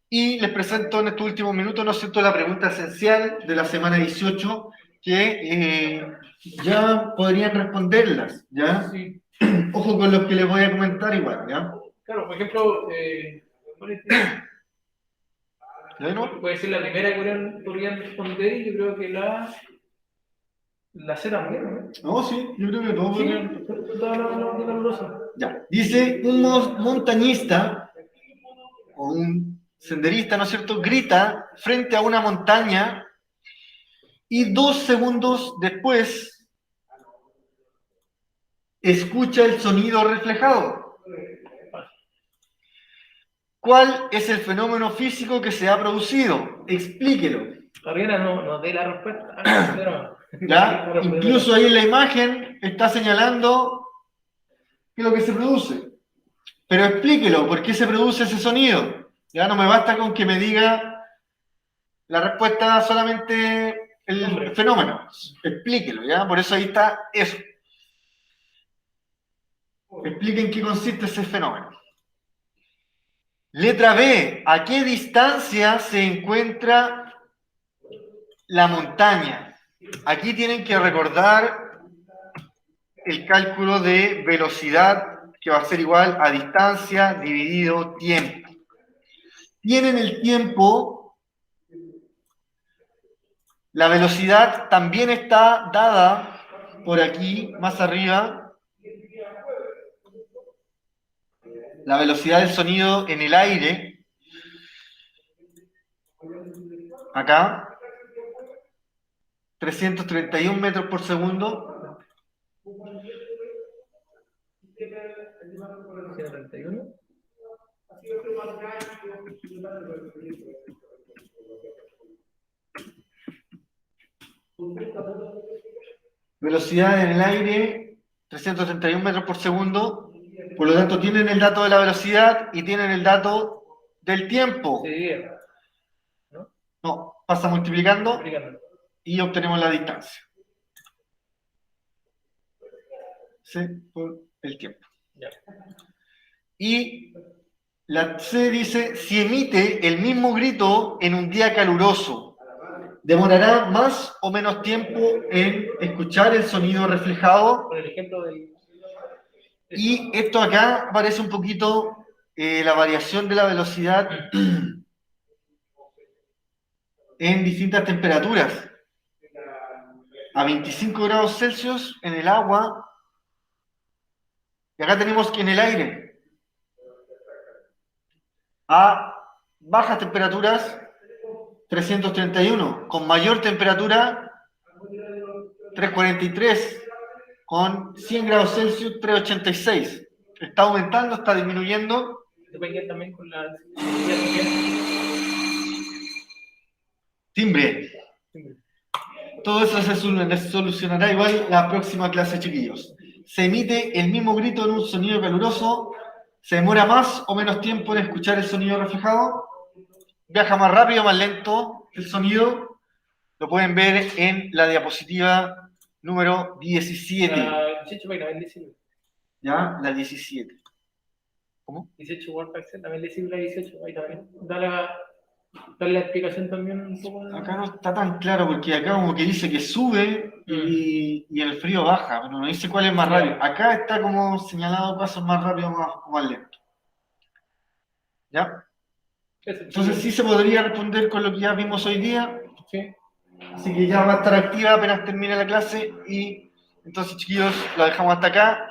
Y les presento en estos últimos minutos, ¿no es cierto?, la pregunta esencial de la semana 18, que ya podrían responderlas, ¿ya? Sí. Ojo con los que les voy a comentar igual, ¿ya? Claro, por ejemplo, ¿no? puede ser la primera que podrían responder, y yo creo que la C también, ¿no? No, sí, yo creo que todos podrían. Ya. Dice, un montañista o un senderista, ¿no es cierto?, grita frente a una montaña y 2 segundos después escucha el sonido reflejado. ¿Cuál es el fenómeno físico que se ha producido? Explíquelo. Todavía no dé la respuesta. ¿Ya? Incluso ahí en la imagen está señalando qué es lo que se produce. Pero explíquelo, ¿por qué se produce ese sonido? Ya no me basta con que me diga la respuesta solamente el fenómeno. Explíquelo, ¿ya? Por eso ahí está eso. Expliquen qué consiste ese fenómeno. Letra B. ¿A qué distancia se encuentra la montaña? Aquí tienen que recordar el cálculo de velocidad, que va a ser igual a distancia dividido tiempo. Tienen el tiempo La velocidad también está dada por aquí, más arriba. La velocidad del sonido en el aire. Acá. 331 metros por segundo. 131. Velocidad en el aire, 331 metros por segundo. Por lo tanto, tienen el dato de la velocidad y tienen el dato del tiempo. Sí, No, pasa multiplicando explicando. y obtenemos la distancia. C por el tiempo. Ya. Y la C dice, si emite el mismo grito en un día caluroso, ¿demorará más o menos tiempo en escuchar el sonido reflejado? Por el ejemplo del... Y esto acá aparece un poquito la variación de la velocidad en distintas temperaturas. A 25 grados Celsius en el agua, y acá tenemos que en el aire, a bajas temperaturas, 331, con mayor temperatura, 343, con 100 grados Celsius, 386. Está aumentando, está disminuyendo. Depende también con la... Timbre. Todo eso se solucionará igual la próxima clase, chiquillos. Se emite el mismo grito en un sonido caluroso. ¿Se demora más o menos tiempo en escuchar el sonido reflejado? ¿Viaja más rápido o más lento el sonido? Lo pueden ver en la diapositiva número 17. La 18 para también decirlo. ¿Ya? La 17. ¿Cómo? 18 Word Excel, también decirlo la 18. Ahí también. Dale la explicación también un poco. Acá no está tan claro porque acá como que dice que sube y el frío baja, pero no dice cuál es más rápido. Acá está como señalado pasos más rápidos o más lentos. ¿Ya? Entonces sí se podría responder con lo que ya vimos hoy día. Sí. Así que ya va a estar activa apenas termine la clase y entonces, chiquillos, lo dejamos hasta acá.